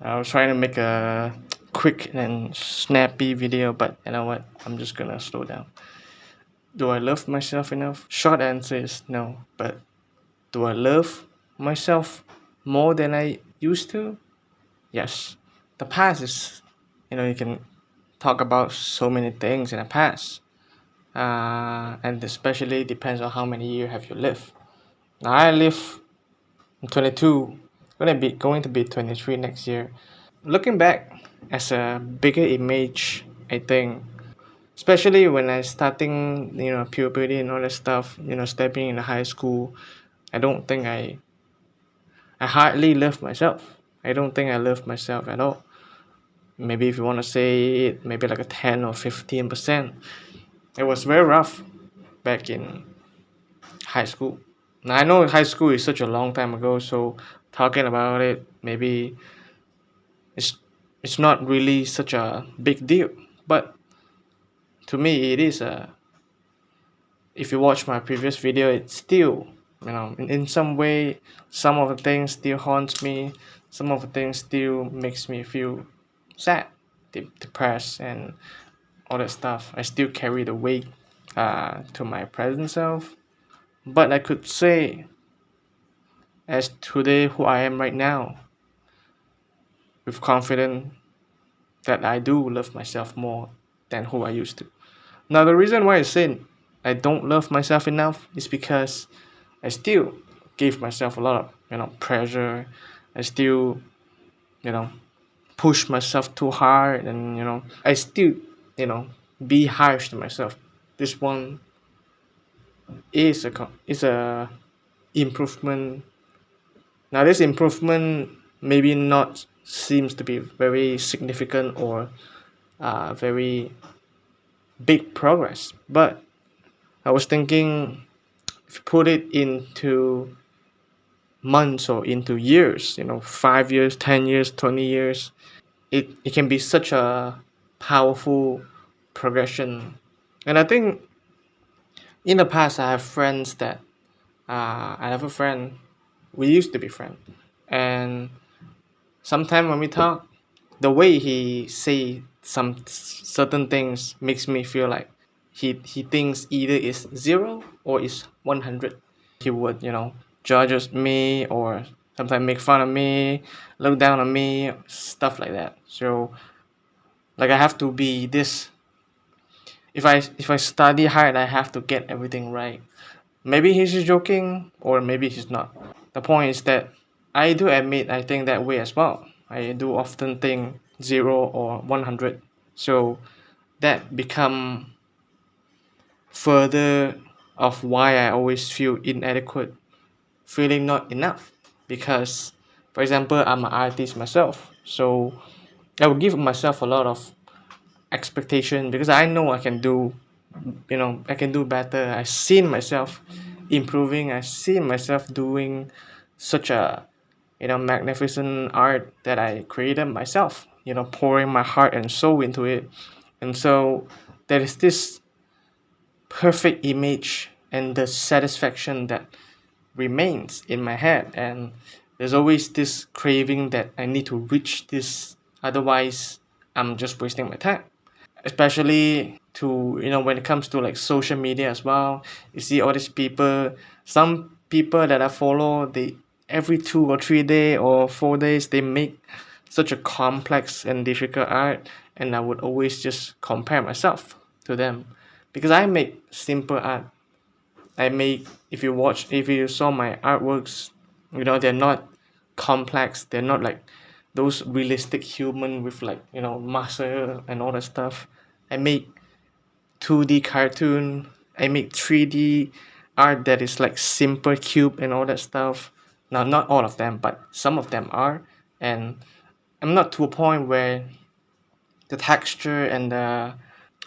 I was trying to make a quick and snappy video, but you know what? I'm just gonna slow down. Do I love myself enough? Short answer is no. But do I love myself more than I used to? Yes. The past is, you can talk about so many things in the past. And especially depends on how many years have you lived. Now I live, I'm 22, going to be 23 next year. Looking back as a bigger image, I think, especially when I starting, puberty and all that stuff, stepping in the high school, I don't think I hardly love myself. I don't think I love myself at all. Maybe if you want to say it, maybe like a 10 or 15%. It was very rough back in high school. Now I know high school is such a long time ago, so talking about it, maybe it's it's not really such a big deal. But to me, it is a. If you watch my previous video, it's still, in some way, some of the things still haunts me. Some of the things still makes me feel sad, depressed, and all that stuff. I still carry the weight to my present self. But I could say, as today, who I am right now, with confidence that I do love myself more than who I used to. Now, the reason why I say I don't love myself enough is because I still give myself a lot of pressure. I still you know push myself too hard, and I still you know be harsh to myself. This one is a improvement. Now, this improvement maybe not seems to be very significant or very big progress, but I was thinking, if you put it into months or into years, 5 years, 10 years, 20 years, it can be such a powerful progression. And I think in the past, I have a friend, we used to be friends. And sometimes when we talk, the way he say some certain things makes me feel like he thinks either is zero or is 100. He would judge me, or sometimes make fun of me, look down on me, stuff like that. So like I have to be this. If I study hard, I have to get everything right. Maybe he's just joking, or maybe he's not. The point is that I do admit I think that way as well. I do often think zero or 100. So that become further of why I always feel inadequate, feeling not enough. Because, for example, I'm an artist myself, so I will give myself a lot of expectation because I know I can do better. I seen myself improving. I seen myself doing such a magnificent art that I created myself. Pouring my heart and soul into it, and so there is this perfect image and the satisfaction that remains in my head, and there's always this craving that I need to reach this, otherwise I'm just wasting my time. Especially to when it comes to like social media as well, you see all these people, some people that I follow, they every 2 or 3 day or 4 days they make such a complex and difficult art, and I would always just compare myself to them because I make simple art. If you saw my artworks, they're not complex, they're not like those realistic human with like muscle and all that stuff. I make 2D cartoon, I make 3D art that is like simple cube and all that stuff. Now, not all of them, but some of them are. And I'm not to a point where the texture and the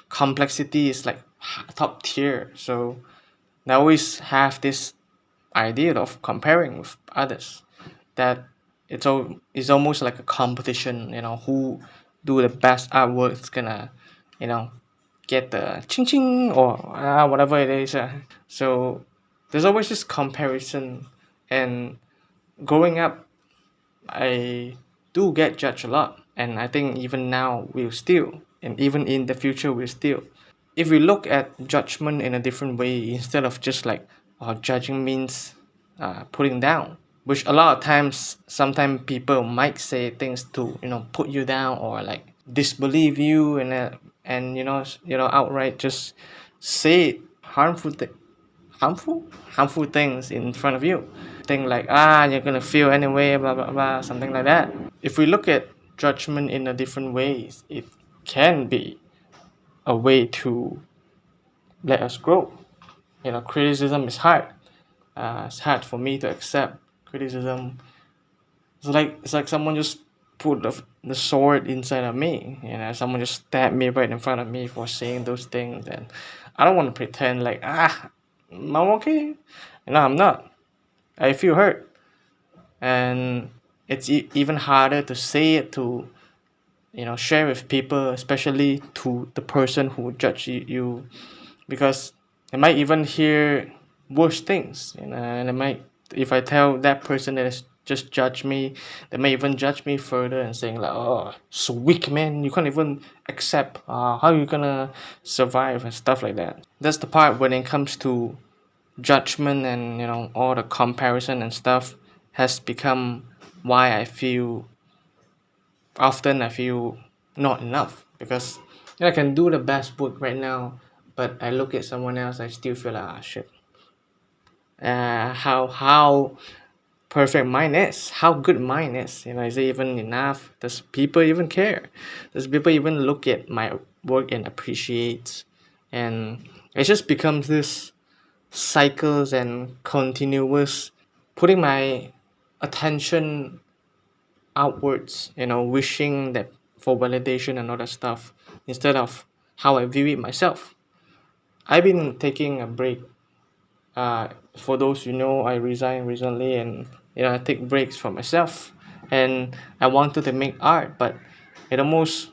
complexity is like top tier. So I always have this idea of comparing with others, that it's almost like a competition. Who do the best artwork is gonna you know get the ching ching or whatever it is. So there's always this comparison. And growing up, I do get judged a lot, and I think even now we'll still, and even in the future we'll still. If we look at judgment in a different way, instead of just like judging means putting down, which a lot of times, sometimes people might say things to put you down or like disbelieve you, and outright just say harmful harmful things in front of you, thing like you're gonna feel anyway, blah blah blah, something like that. If we look at judgment in a different ways, it can be a way to let us grow. Criticism is hard. It's hard for me to accept criticism. It's like someone just put the sword inside of me. Someone just stabbed me right in front of me for saying those things, and I don't want to pretend like I'm okay. I'm not. I feel hurt, and it's even harder to say it, to share with people, especially to the person who judge you, because I might even hear worse things, and I might, if I tell that person that is just judge me, they may even judge me further and saying like, oh, so weak, man, you can't even accept, how you gonna survive and stuff like that. That's the part when it comes to judgment, and all the comparison and stuff has become why I feel not enough, because I can do the best work right now, but I look at someone else, I still feel like shit. How perfect mine is, how good mine is. Is it even enough? Does people even care? Does people even look at my work and appreciate? And it just becomes this cycles and continuous putting my attention outwards, wishing that for validation and all that stuff, instead of how I view it myself. I've been taking a break. For those I resigned recently, and I take breaks for myself, and I wanted to make art, but it almost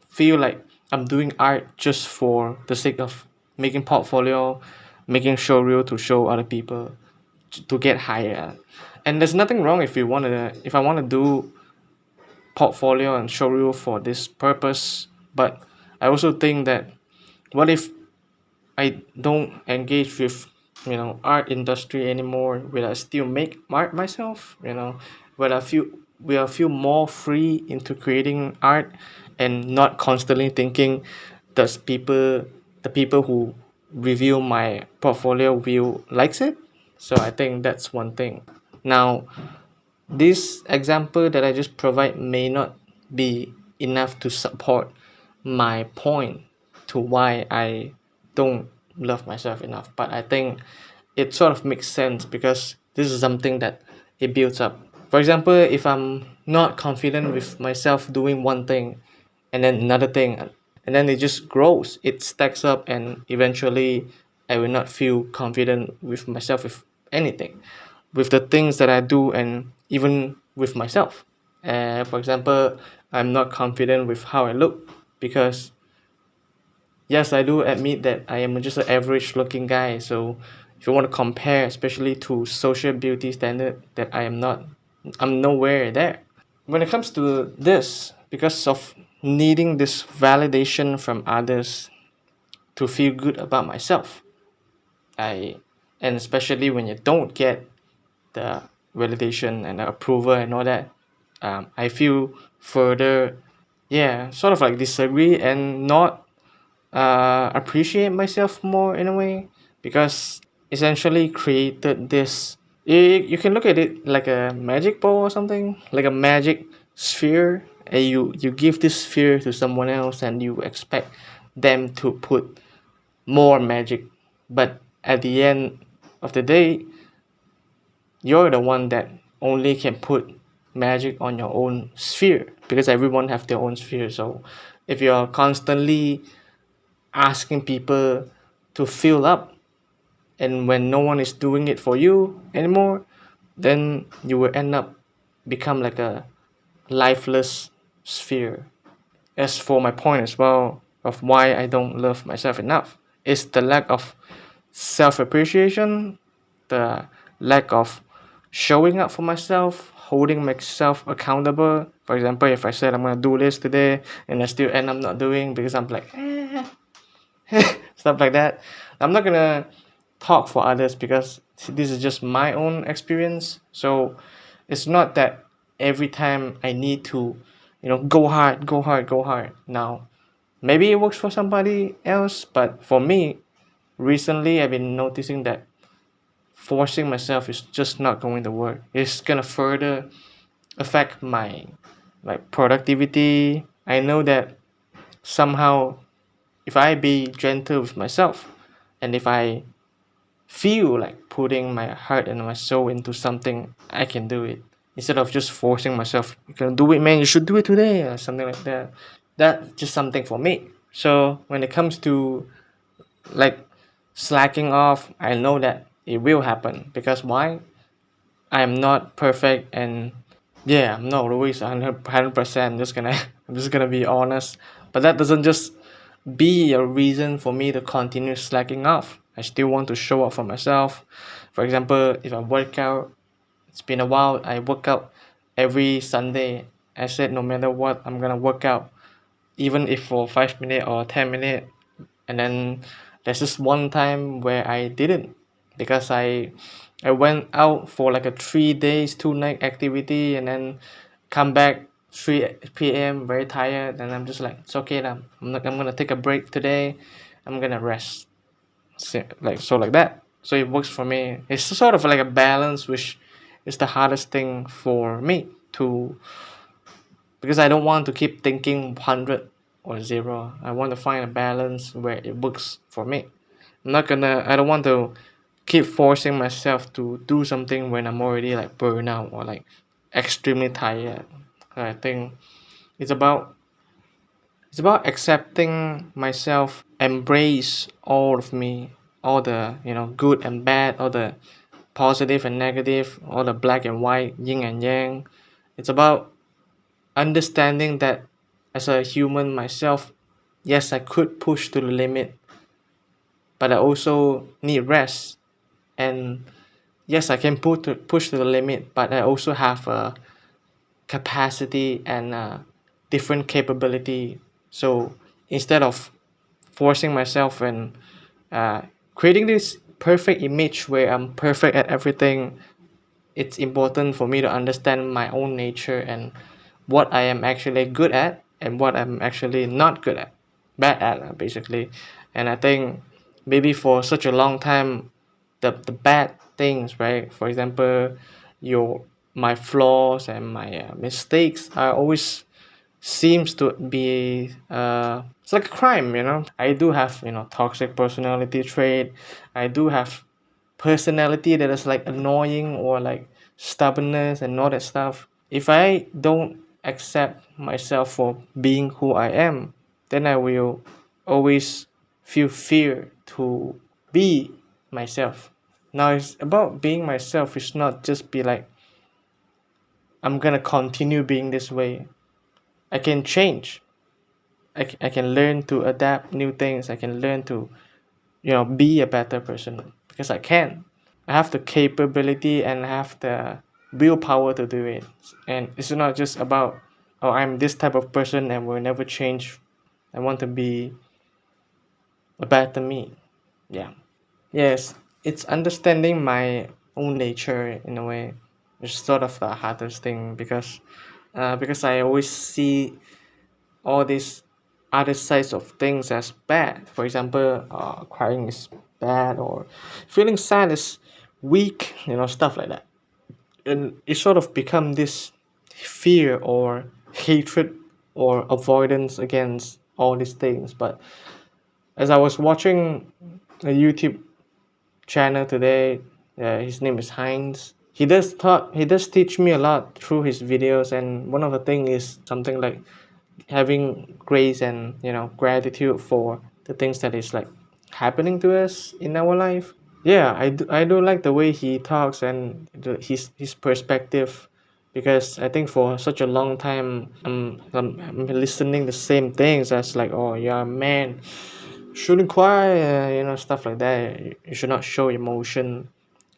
feel like I'm doing art just for the sake of making portfolio, making showreel to show other people, to get higher. And there's nothing wrong if I want to do portfolio and showreel for this purpose, but I also think that, what if I don't engage with art industry anymore? Will I still make art myself? Will I feel more free into creating art, and not constantly thinking, does the people who review my portfolio will likes it? So I think that's one thing. Now, this example that I just provide may not be enough to support my point to why I don't love myself enough, but I think it sort of makes sense, because this is something that it builds up. For example, if I'm not confident with myself doing one thing, and then another thing, and then it just grows, it stacks up, and eventually I will not feel confident with myself with anything, with the things that I do, and even with myself. For example, I'm not confident with how I look, because yes, I do admit that I am just an average looking guy. So if you want to compare, especially to social beauty standard, that I'm nowhere there. When it comes to this, because of needing this validation from others to feel good about myself, I and especially when you don't get the validation and the approval and all that, I feel further, sort of like disagree, and not appreciate myself more in a way, because essentially created this. You can look at it like a magic ball or something, like a magic sphere, and you give this sphere to someone else, and you expect them to put more magic, but at the end of the day, you're the one that only can put magic on your own sphere, because everyone have their own sphere. So if you're constantly asking people to fill up, and when no one is doing it for you anymore, then you will end up become like a lifeless sphere. As for my point as well of why I don't love myself enough, is the lack of self appreciation, the lack of showing up for myself holding myself accountable. For example, if I said I'm gonna do this today and I still end up not doing because I'm like stuff like that. I'm not gonna talk for others because this is just my own experience. So it's not that every time I need to, go hard, go hard, go hard. Now, maybe it works for somebody else, but for me, recently I've been noticing that forcing myself is just not going to work. It's gonna further affect my like productivity. I know that somehow if I be gentle with myself and if I feel like putting my heart and my soul into something, I can do it. Instead of just forcing myself, you can do it, man, you should do it today, or something like that. That's just something for me. So when it comes to like slacking off, I know that it will happen because why? I'm not perfect and yeah, I'm not always 100%. Just gonna I'm just gonna be honest. But that doesn't just be a reason for me to continue slacking off. I still want to show up for myself. For example, if I work out, it's been a while, I work out every Sunday. I said no matter what, I'm gonna work out, even if for 5 minutes or 10 minutes. And then there's this one time where I didn't because I went out for like a 3 days 2 night activity and then come back 3 p.m. very tired and I'm just like it's okay now. I'm gonna take a break today. I'm gonna rest. Like that. So it works for me. It's sort of like a balance, which is the hardest thing for me to because I don't want to keep thinking 100 or zero. I want to find a balance where it works for me. I don't want to keep forcing myself to do something when I'm already like burned out or like extremely tired. I think it's about it's about accepting myself, embrace all of me, all the good and bad, all the positive and negative, all the black and white, yin and yang. It's about understanding that as a human myself, yes, I could push to the limit, but I also need rest. And yes, I can push to the limit, but I also have a capacity and a different capability. So instead of forcing myself and uh, creating this perfect image where I'm perfect at everything, it's important for me to understand my own nature and what I am actually good at and what I'm actually not good at, bad at basically. And I think maybe for such a long time, the bad things, right? For example, your my flaws and my mistakes are always seems to be it's like a crime. I do have toxic personality trait. I do have personality that is like annoying or like stubbornness and all that stuff. If I don't accept myself for being who I am, then I will always feel fear to be myself. Now it's about being myself. It's not just be like I'm gonna continue being this way. I can change. I can learn to adapt new things. I can learn to be a better person because I can. I have the capability and I have the willpower to do it. And it's not just about, oh, I'm this type of person and will never change. I want to be a better me. Yeah. Yes, it's understanding my own nature in a way. It's sort of the hardest thing because I always see all these other sides of things as bad. For example, crying is bad or feeling sad is weak, stuff like that. And it sort of become this fear or hatred or avoidance against all these things. But as I was watching a YouTube channel today, his name is Heinz. He does teach me a lot through his videos, and one of the thing is something like having grace and gratitude for the things that is like happening to us in our life. Yeah, I do like the way he talks and his perspective because I think for such a long time I'm listening the same things as like, oh, you're a man, shouldn't cry, stuff like that. You should not show emotion.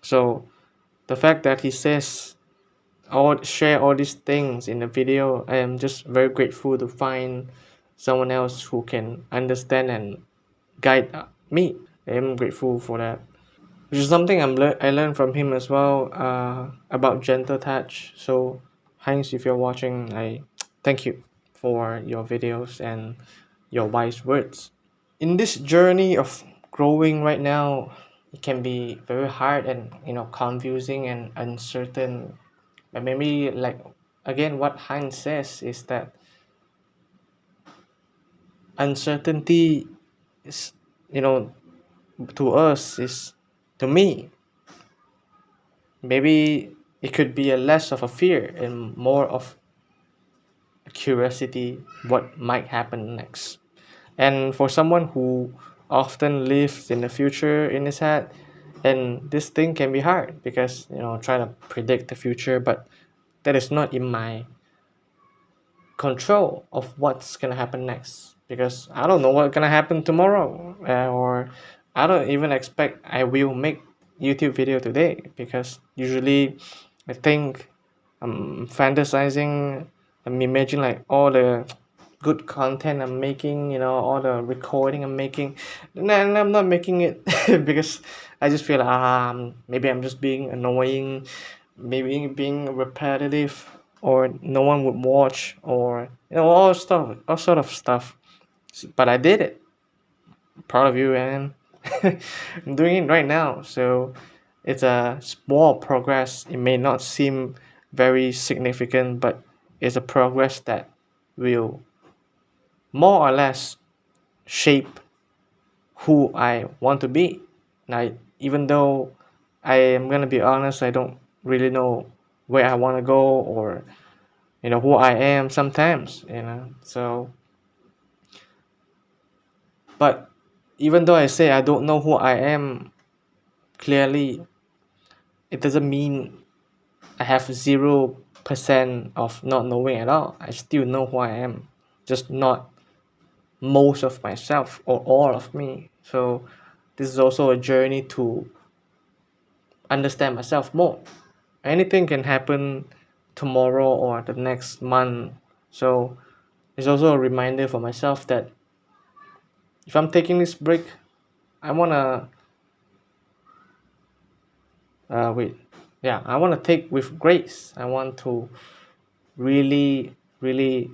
So the fact that he says all share all these things in the video. I am just very grateful to find someone else who can understand and guide me. I am grateful for that, which is something I learned from him as well, about gentle touch. So Heinz, if you're watching, I thank you for your videos and your wise words. In this journey of growing right now, it can be very hard and confusing and uncertain. But maybe, like, again, what Heinz says is that uncertainty is, you know to us, is, to me, maybe it could be a less of a fear and more of a curiosity what might happen next. And for someone who often lives in the future in his head, and this thing can be hard because trying to predict the future, but that is not in my control of what's gonna happen next, because I don't know what's gonna happen tomorrow, or I don't even expect I will make YouTube video today, because usually I think I'm fantasizing, I'm imagining like all the good content I'm making, all the recording I'm making, and I'm not making it because I just feel like, maybe I'm just being annoying, maybe being repetitive, or no one would watch, or all sort of stuff. But I did it. Proud of you, and I'm doing it right now. So it's a small progress. It may not seem very significant, but it's a progress that will more or less shape who I want to be. Like, even though I am gonna be honest, I don't really know where I want to go, or who I am sometimes. So, but even though I say I don't know who I am clearly, it doesn't mean I have 0% of not knowing at all. I still know who I am, just not most of myself or all of me. So this is also a journey to understand myself more. Anything can happen tomorrow or the next month. So it's also a reminder for myself that if I'm taking this break, I wanna wait. Yeah, I wanna take with grace. I want to really, really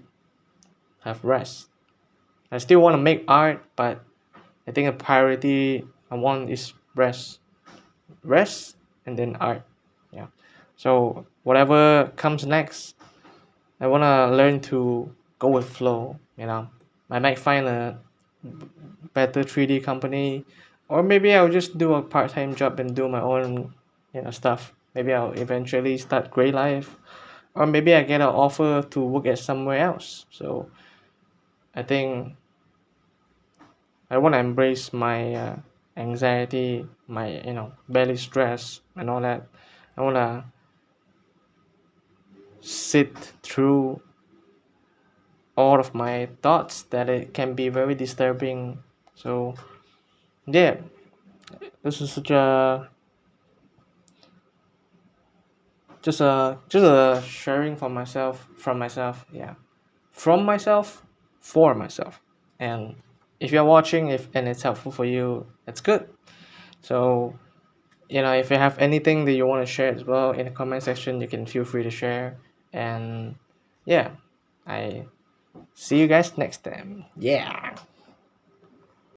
have rest. I still want to make art, but I think a priority I want is rest. Rest and then art. Yeah. So whatever comes next, I wanna learn to go with flow. I might find a better 3D company, or maybe I'll just do a part-time job and do my own stuff. Maybe I'll eventually start Gray Life, or maybe I get an offer to work at somewhere else. So I think I want to embrace my anxiety, my belly stress and all that. I want to sit through all of my thoughts that it can be very disturbing. So yeah, this is such a just a sharing for myself, from myself. Yeah, from myself, for myself. And if you're watching, if and it's helpful for you, that's good. So if you have anything that you want to share as well in the comment section, you can feel free to share. And yeah, I see you guys next time. Yeah.